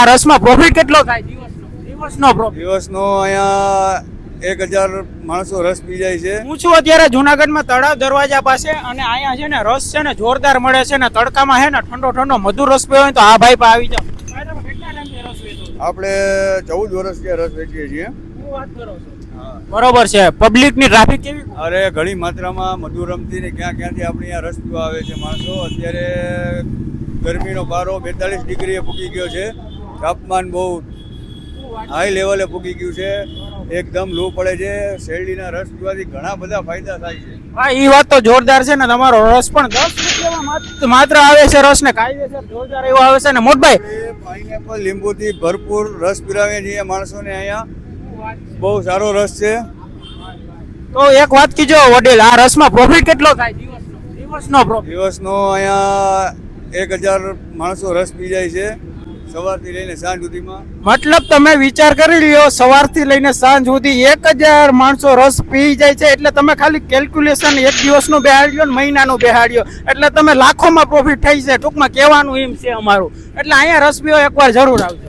આ રસમાં પ્રોફિટ કેટલો થાય દિવસનો પ્રોફિટ? દિવસનો અહીંયા 1000 માણસો રસ પી જાય છે. હું છું અત્યારે જુનાગઢમાં તળાવ દરવાજા પાસે અને અહીંયા છે ને રસ છે ને જોરદાર મળે છે ને તડકામાં છે ને ઠંડો ઠંડો મધુર રસ પીવો હોય તો આ ભાઈ પાસે આવી જાઓ. ભાઈ, તમે કેટલા ટાઈમથી રસ વેચો છો? આપણે 14 વર્ષથી રસ વેચીએ છીએ. શું વાત કરો છો? બરોબર છે. પબ્લિક ની ટ્રાફિક કેવી? અરે ઘણી માત્રામાં મધુરમથી ને ક્યાંથી આપણે અહીંયા રસ પીવા આવે છે માણસો. અત્યારે ગરમીનો પારો 42 ડિગ્રીએ પૂગી ગયો છે. તાપમાન બહુ હાઈ લેવલે પૂગી ગયું છે. એકદમ લૂ પડે છે. શેરડીના રસ પીવાથી ઘણા બધા ફાયદા થાય છે. હા, એ વાત તો જોરદાર છે ને. તમારો રસ પણ 10 રૂપિયામાં માત્ર આવે છે. રસ ને કાયદેસર જોરદાર એવો આવે છે ને. મોટભાઈ, પાઇનેપલ લીંબુથી ભરપૂર રસ પીરાવીએ છીએ માણસોને. અહીંયા બહુ સારો રસ છે. તો એક વાત કીજો વડીલ, આ રસમાં પ્રોફિટ કેટલો થાય દિવસનો પ્રોફિટ? દિવસનો અહીંયા 1000 માણસો રસ પી જાય છે સવારથી લઈને સાંજ સુધીમાં. મતલબ તમે વિચાર કરી લ્યો, સવારથી લઈને સાંજ સુધી 1000 માણસો રસ પી જાય છે એટલે તમે ખાલી કેલ્ક્યુલેશન એક દિવસનું બેહાડ્યો ને મહિનાનું બેહાડ્યો એટલે તમે લાખોમાં પ્રોફિટ થઈ છે. ટૂંકમાં કહેવાનું એમ છે અમારું. એટલે અહીંયા રસ પીવો એકવાર જરૂર આવજો.